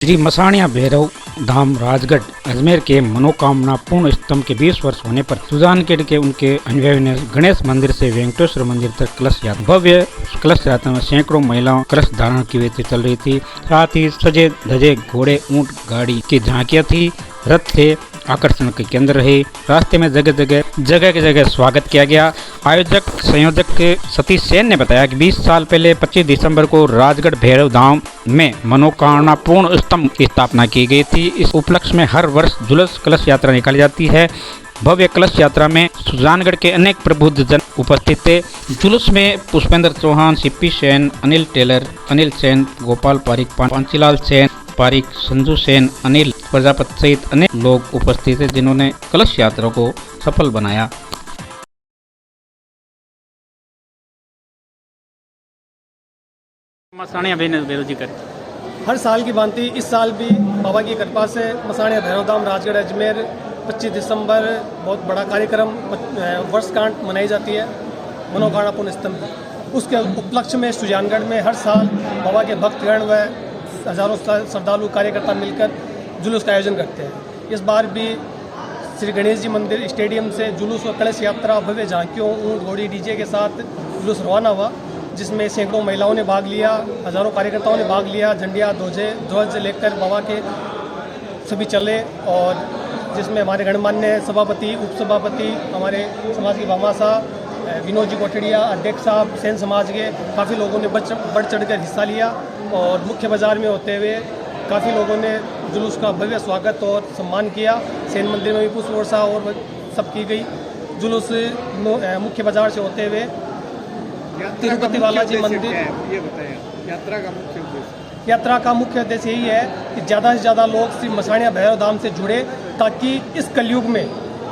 श्री मसाणिया भैरव धाम राजगढ़ अजमेर के मनोकामना पूर्ण स्तंभ के 20 वर्ष होने पर सुजानगढ़ के उनके अनुयायियों ने गणेश मंदिर से वेंकटेश्वर मंदिर तक कलश यात्रा भव्य कलश यात्रा में सैकड़ों महिलाओं कलश धारण की हुई चल रही थी। साथ ही सजे धजे घोड़े ऊंट गाड़ी की झांकियां थी। रथ थे आकर्षण के केंद्र रहे। रास्ते में जगह जगह स्वागत किया गया। आयोजक संयोजक सतीश सेन ने बताया कि 20 साल पहले 25 दिसंबर को राजगढ़ भैरव धाम में मनोकामना पूर्ण स्तंभ की स्थापना की गई थी। इस उपलक्ष्य में हर वर्ष जुलूस कलश यात्रा निकाली जाती है। भव्य कलश यात्रा में सुजानगढ़ के अनेक प्रबुद्ध जन उपस्थित थे। जुलूस में पुष्पेंद्र चौहान, सीपी सेन, अनिल टेलर, अनिल सेन, गोपाल पारिक, पांचीलाल सेन पारिक, संजू सेन, अनिल प्रजापति सहित अनेक लोग उपस्थित थे, जिन्होंने कलश यात्रा को सफल बनाया। मसाणिया हर साल की भांति इस साल भी बाबा की कृपा से मसाणिया भैरव धाम राजगढ़ अजमेर 25 दिसंबर बहुत बड़ा कार्यक्रम वर्षगांठ मनाई जाती है मनोकामना पूर्ण स्तंभ। उसके उपलक्ष्य में सुजानगढ़ में हर साल बाबा के भक्तगण व हजारों श्रद्धालु कार्यकर्ता मिलकर जुलूस का आयोजन करते हैं। इस बार भी श्री गणेश जी मंदिर स्टेडियम से जुलूस व कलश यात्रा भव्य झांकियों ऊंट घोड़ी डीजे के साथ जुलूस रवाना हुआ, जिसमें सैकड़ों महिलाओं ने भाग लिया, हजारों कार्यकर्ताओं ने भाग लिया। झंडियाँ ध्वज लेकर बाबा के सभी चले, और जिसमें हमारे गणमान्य सभापति उप सभापति हमारे समाज की भामा साहब, विनोद जी कोठड़िया, अध्यक्ष साहब, सेन समाज के काफ़ी लोगों ने बढ़ चढ़कर हिस्सा लिया। और मुख्य बाज़ार में होते हुए काफ़ी लोगों ने जुलूस का भव्य स्वागत और सम्मान किया। सेन मंदिर में भी पुष्प वर्षा और सब की गई। जुलूस मुख्य बाज़ार से होते हुए तिरुपति बालाजी मंदिर। ये बताएं, यात्रा का मुख्य उद्देश्य यही है कि ज़्यादा से ज़्यादा लोग श्री मसाणिया भैरव धाम से जुड़े, ताकि इस कलयुग में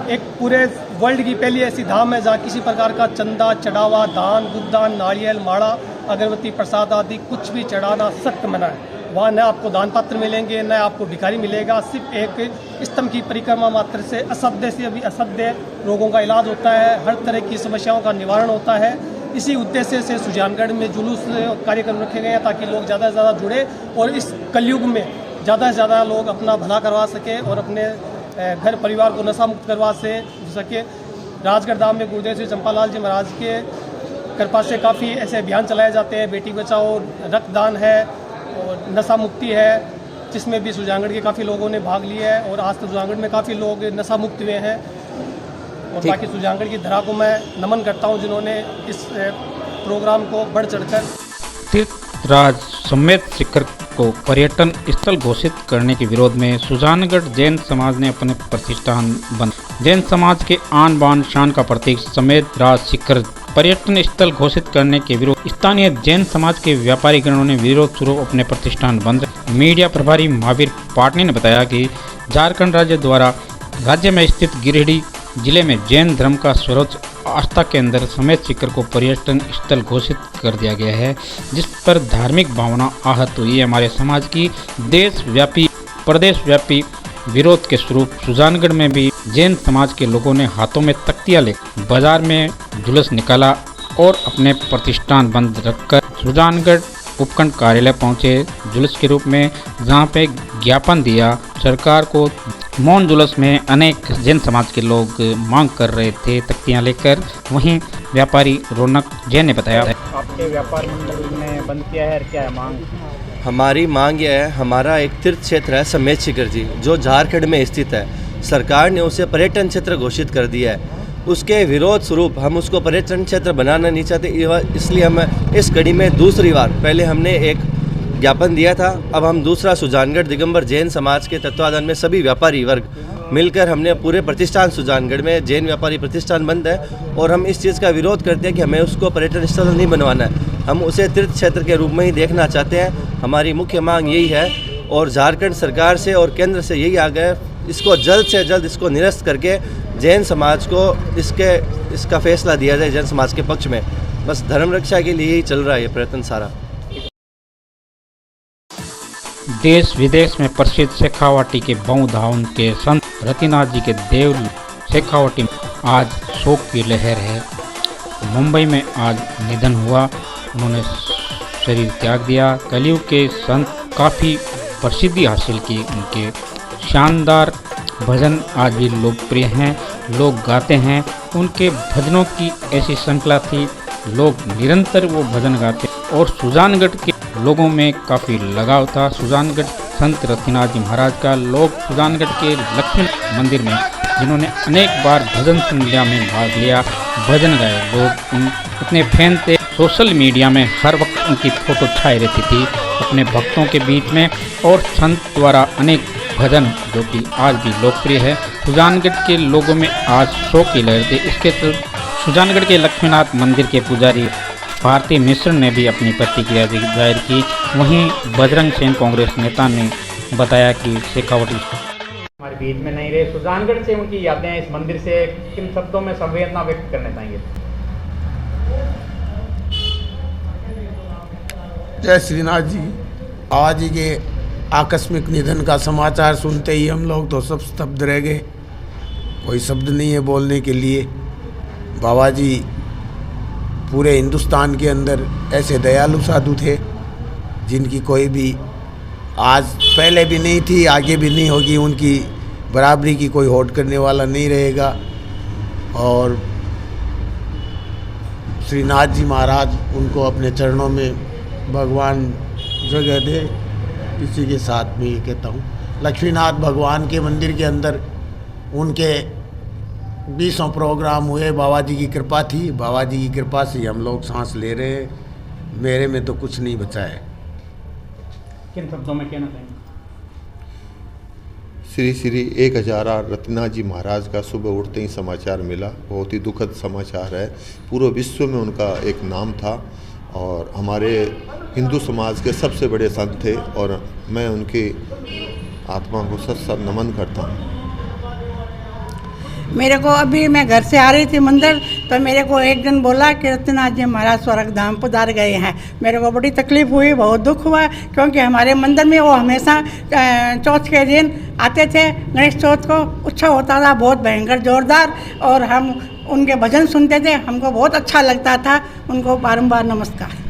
एक पूरे वर्ल्ड की पहली ऐसी धाम है जहाँ किसी प्रकार का चंदा चढ़ावा, दान, गुदान, नारियल, माड़ा, अगरबत्ती, प्रसाद आदि कुछ भी चढ़ाना सख्त मना है। वहाँ न आपको दान पात्र मिलेंगे, न आपको भिखारी मिलेगा। सिर्फ एक स्तंभ की परिक्रमा मात्र से असभ्य से अभी असभ्य रोगों का इलाज होता है, हर तरह की समस्याओं का निवारण होता है। इसी उद्देश्य से सुजानगढ़ में जुलूस कार्यक्रम रखे गए हैं, ताकि लोग ज़्यादा से ज़्यादा जुड़े और इस कलयुग में ज़्यादा से ज़्यादा लोग अपना भला करवा सके और अपने घर परिवार को नशा मुक्त करवा सके। राजगढ़ धाम में गुरुदेव श्री चंपालाल जी महाराज के कृपा से काफ़ी ऐसे अभियान चलाए जाते हैं। बेटी बचाओ, रक्तदान है और नशा मुक्ति है, जिसमें भी सुजानगढ़ के काफ़ी लोगों ने भाग लिया है। और आज तक सुजानगढ़ में काफ़ी लोग नशा मुक्त हुए हैं। और बाकी सुजानगढ़ की धरा को मैं नमन करता हूं, जिन्होंने इस प्रोग्राम को बढ़ चढ़कर तीर्थराज समेत शिखर को पर्यटन स्थल घोषित करने के विरोध में सुजानगढ़ जैन समाज ने अपने प्रतिष्ठान बंद। जैन समाज के आन बान शान का प्रतीक समेत राज शिखर पर्यटन स्थल घोषित करने के विरोध स्थानीय जैन समाज के व्यापारी गणों ने विरोध स्वरूप अपने प्रतिष्ठान बंद। मीडिया प्रभारी महावीर पाटनी ने बताया कि झारखंड राज्य द्वारा राज्य में स्थित गिरिडीह जिले में जैन धर्म का सर्वोच्च आस्था केंद्र समेत शिखर को पर्यटन स्थल घोषित कर दिया गया है, जिस पर धार्मिक भावना आहत हुई है। हमारे समाज की देशव्यापी प्रदेशव्यापी विरोध के स्वरूप सुजानगढ़ में भी जैन समाज के लोगों ने हाथों में तख्तियां ले बाजार में जुलूस निकाला और अपने प्रतिष्ठान बंद रखकर सुजानगढ़ उपखंड कार्यालय पहुंचे जुलूस के रूप में, जहां पे ज्ञापन दिया सरकार को। मौन जुलूस में अनेक जैन समाज के लोग मांग कर रहे थे तख्तियां लेकर। वहीं व्यापारी रौनक जैन ने बताया, आपके व्यापार मंडल ने बंद किया है, क्या है मांग? हमारी मांग यह है, हमारा एक तीर्थ क्षेत्र है समेत शिखर जी, जो झारखंड में स्थित है। सरकार ने उसे पर्यटन क्षेत्र घोषित कर दिया है। उसके विरोध स्वरूप हम उसको पर्यटन क्षेत्र बनाना नहीं चाहते, इसलिए हम इस कड़ी में दूसरी बार, पहले हमने एक ज्ञापन दिया था, अब हम दूसरा सुजानगढ़ दिगंबर जैन समाज के तत्वाधान में सभी व्यापारी वर्ग मिलकर हमने पूरे प्रतिष्ठान सुजानगढ़ में जैन व्यापारी प्रतिष्ठान बंद है। और हम इस चीज़ का विरोध करते हैं कि हमें उसको पर्यटन स्थल नहीं बनवाना है, हम उसे तीर्थ क्षेत्र के रूप में ही देखना चाहते हैं। हमारी मुख्य मांग यही है, और झारखंड सरकार से और केंद्र से यही आग्रह, इसको जल्द से जल्द इसको निरस्त करके जैन समाज को इसका फैसला दिया जाए जैन समाज के पक्ष में। बस धर्म रक्षा के लिए ही चल रहा है ये प्रयत्न सारा। देश विदेश में प्रसिद्ध शेखावाटी के बहुधावन के संत रतिनाथ जी के देव शेखावाटी में आज शोक की लहर है। मुंबई में आज निधन हुआ, उन्होंने शरीर त्याग दिया। कलयुग के संत काफ़ी प्रसिद्धि हासिल की। उनके शानदार भजन आज भी लोकप्रिय हैं, लोग गाते हैं। उनके भजनों की ऐसी श्रृंखला थी, लोग निरंतर वो भजन गाते और सुजानगढ़ के लोगों में काफ़ी लगाव था। सुजानगढ़ संत रतिनाथ जी महाराज का लोग सुजानगढ़ के लक्ष्मी मंदिर में जिन्होंने अनेक बार भजन संध्या में भाग लिया, भजन गाए, लोग उन इतने फैन थे। सोशल मीडिया में हर वक्त उनकी फ़ोटो छाई रहती थी अपने भक्तों के बीच में। और संत द्वारा अनेक भजन जो कि आज भी लोकप्रिय है। सुजानगढ़ के लोगों में आज शोक की लहर थी। इसके सुजानगढ़ के लक्ष्मीनाथ मंदिर के पुजारी भारती मिश्र ने भी अपनी प्रतिक्रिया जाहिर की। वहीं बजरंग सेन कांग्रेस नेता ने बताया कि शेखावटी हमारे बीच में नहीं रहे। सुजानगढ़ से उनकी यादें इस मंदिर से किन शब्दों में संवेदना व्यक्त करना चाहेंगे? जय श्रीनाथ जी। आज के आकस्मिक निधन का समाचार सुनते ही हम लोग तो सब स्तब्ध रह गए, कोई शब्द नहीं है बोलने के लिए। बाबा जी पूरे हिंदुस्तान के अंदर ऐसे दयालु साधु थे जिनकी कोई भी आज पहले भी नहीं थी, आगे भी नहीं होगी। उनकी बराबरी की कोई होड़ करने वाला नहीं रहेगा। और श्रीनाथ जी महाराज उनको अपने चरणों में भगवान जगह दे, इसी के साथ में ये कहता हूँ। लक्ष्मीनाथ भगवान के मंदिर के अंदर उनके 20 प्रोग्राम हुए, बाबा जी की कृपा थी। बाबा जी की कृपा से हम लोग सांस ले रहे हैं। मेरे में तो कुछ नहीं बचा है। किन शब्दों में कहना चाहेंगे? श्री श्री 1000 रत्नाथ जी महाराज का सुबह उठते ही समाचार मिला। बहुत ही दुखद समाचार है। पूरे विश्व में उनका एक नाम था और हमारे हिंदू समाज के सबसे बड़े संत थे और मैं उनकी आत्मा को सत नमन करता हूँ। मेरे को अभी मैं घर से आ रही थी मंदिर, तो मेरे को एक दिन बोला कि रत्नाथ जी महाराज स्वर्ग धाम पधार गए हैं। मेरे को बड़ी तकलीफ़ हुई, बहुत दुख हुआ, क्योंकि हमारे मंदिर में वो हमेशा चौथ के दिन आते थे। गणेश चौथ को उत्सव होता था बहुत भयंकर जोरदार, और हम उनके भजन सुनते थे, हमको बहुत अच्छा लगता था। उनको बारंबार नमस्कार।